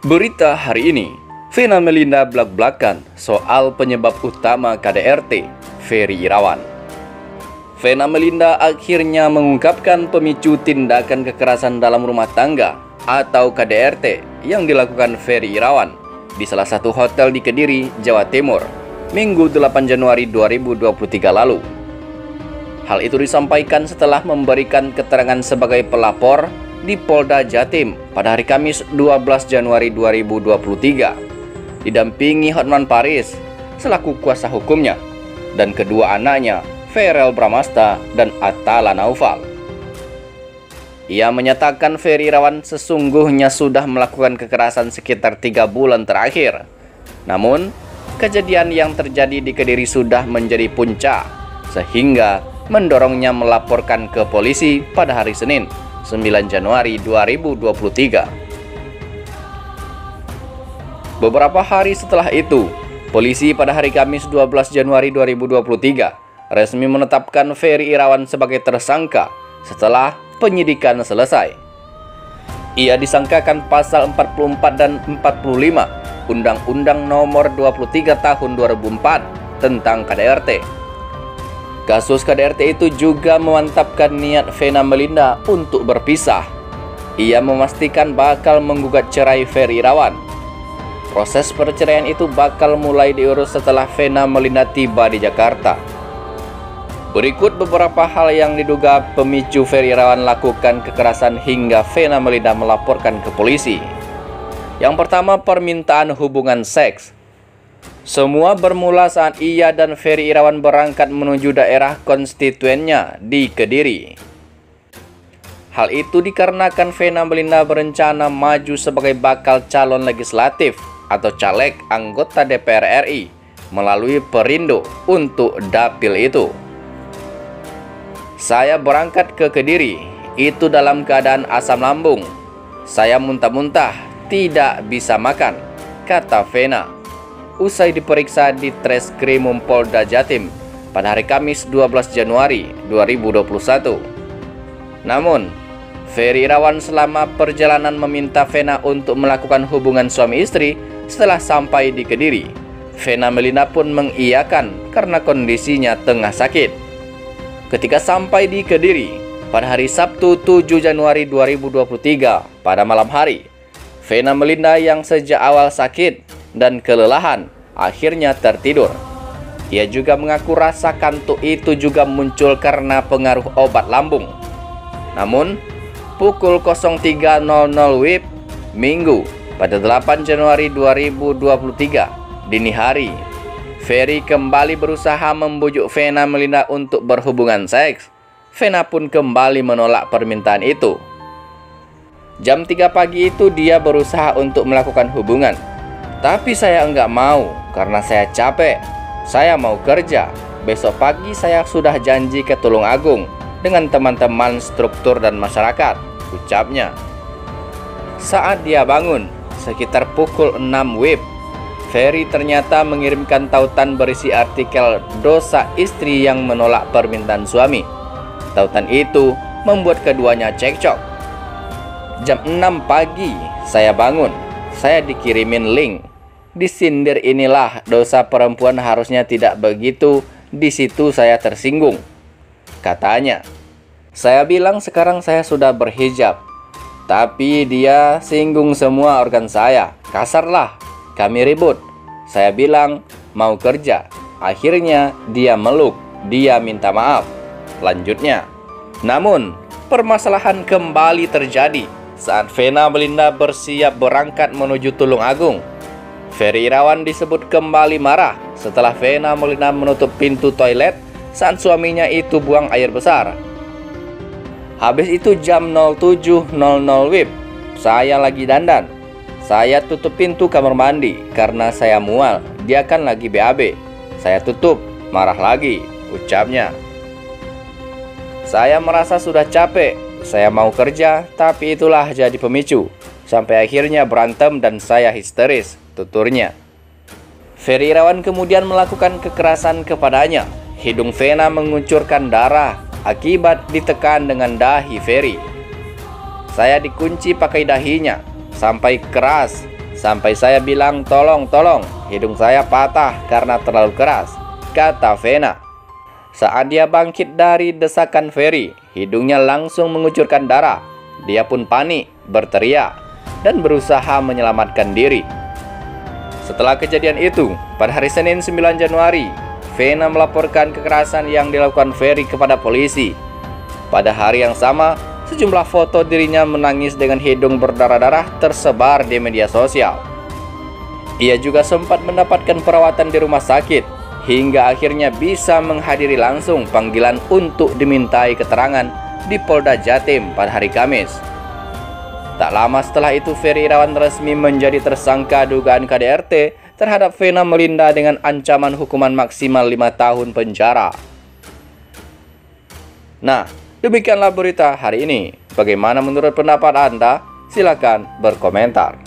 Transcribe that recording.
Berita hari ini, Vena Melinda blak-blakan soal penyebab utama KDRT, Ferry Irawan. Vena Melinda akhirnya mengungkapkan pemicu tindakan kekerasan dalam rumah tangga atau KDRT yang dilakukan Ferry Irawan di salah satu hotel di Kediri, Jawa Timur, Minggu 8 Januari 2023 lalu. Hal itu disampaikan setelah memberikan keterangan sebagai pelapor di Polda Jatim pada hari Kamis 12 Januari 2023, didampingi Hotman Paris selaku kuasa hukumnya dan kedua anaknya Ferel Bramasta dan Atala Naufal. Ia menyatakan Ferry Irawan sesungguhnya sudah melakukan kekerasan sekitar 3 bulan terakhir. Namun, kejadian yang terjadi di Kediri sudah menjadi puncak, sehingga mendorongnya melaporkan ke polisi pada hari Senin 9 Januari 2023. Beberapa hari setelah itu, polisi pada hari Kamis 12 Januari 2023 resmi menetapkan Ferry Irawan sebagai tersangka setelah penyidikan selesai. Ia disangkakan pasal 44 dan 45 Undang-Undang Nomor 23 Tahun 2004 tentang KDRT. Kasus KDRT itu juga memantapkan niat Vena Melinda untuk berpisah. Ia memastikan bakal menggugat cerai Ferry Irawan. Proses perceraian itu bakal mulai diurus setelah Vena Melinda tiba di Jakarta. Berikut beberapa hal yang diduga pemicu Ferry Irawan lakukan kekerasan hingga Vena Melinda melaporkan ke polisi. Yang pertama, permintaan hubungan seks. Semua bermula saat ia dan Ferry Irawan berangkat menuju daerah konstituennya di Kediri. Hal itu dikarenakan Vena Melinda berencana maju sebagai bakal calon legislatif atau caleg anggota DPR RI melalui Perindo untuk dapil itu. Saya berangkat ke Kediri, itu dalam keadaan asam lambung. Saya muntah-muntah, tidak bisa makan, kata Vena usai diperiksa di Treskrimum Polda Jatim pada hari Kamis 12 Januari 2021. Namun, Ferry Irawan selama perjalanan meminta Vena untuk melakukan hubungan suami istri setelah sampai di Kediri. Vena Melinda pun mengiyakan karena kondisinya tengah sakit. Ketika sampai di Kediri pada hari Sabtu 7 Januari 2023 pada malam hari, Vena Melinda yang sejak awal sakit dan kelelahan akhirnya tertidur. Ia juga mengaku rasa kantuk itu juga muncul karena pengaruh obat lambung. Namun, pukul 03.00 WIB Minggu pada 8 Januari 2023 dini hari, Ferry kembali berusaha membujuk Vena Melinda untuk berhubungan seks. Vena pun kembali menolak permintaan itu. Jam 3 pagi itu dia berusaha untuk melakukan hubungan. Tapi saya enggak mau karena saya capek. Saya mau kerja. Besok pagi saya sudah janji ke Tulungagung dengan teman-teman struktur dan masyarakat, ucapnya. Saat dia bangun, sekitar pukul 6 WIB, Ferry ternyata mengirimkan tautan berisi artikel dosa istri yang menolak permintaan suami. Tautan itu membuat keduanya cekcok. Jam 6 pagi saya bangun. Saya dikirimin link. Disindir inilah dosa perempuan harusnya tidak begitu. Di situ saya tersinggung, katanya. Saya bilang sekarang saya sudah berhijab, tapi dia singgung semua organ saya. Kasarlah, kami ribut. Saya bilang mau kerja. Akhirnya dia meluk, dia minta maaf, lanjutnya. Namun permasalahan kembali terjadi saat Vena Melinda bersiap berangkat menuju Tulungagung. Ferry Irawan disebut kembali marah setelah Vena Melinda menutup pintu toilet saat suaminya itu buang air besar. Habis itu jam 07.00 WIB, saya lagi dandan. Saya tutup pintu kamar mandi karena saya mual. Dia kan lagi BAB. Saya tutup, marah lagi, ucapnya. Saya merasa sudah capek. Saya mau kerja, tapi itulah jadi pemicu. Sampai akhirnya berantem dan saya histeris, tuturnya. Ferry Irawan kemudian melakukan kekerasan kepadanya. Hidung Vena mengucurkan darah akibat ditekan dengan dahi Ferry. Saya dikunci pakai dahinya sampai keras. Sampai saya bilang, tolong, hidung saya patah karena terlalu keras, kata Vena. Saat dia bangkit dari desakan Ferry, hidungnya langsung mengucurkan darah. Dia pun panik, berteriak, dan berusaha menyelamatkan diri. Setelah kejadian itu, pada hari Senin 9 Januari, Vena melaporkan kekerasan yang dilakukan Ferry kepada polisi. Pada hari yang sama, sejumlah foto dirinya menangis dengan hidung berdarah-darah tersebar di media sosial. Ia juga sempat mendapatkan perawatan di rumah sakit, hingga akhirnya bisa menghadiri langsung panggilan untuk dimintai keterangan di Polda Jatim pada hari Kamis. Tak lama setelah itu, Ferry Irawan resmi menjadi tersangka dugaan KDRT terhadap Vena Melinda dengan ancaman hukuman maksimal 5 tahun penjara. Nah, demikianlah berita hari ini. Bagaimana menurut pendapat Anda? Silakan berkomentar.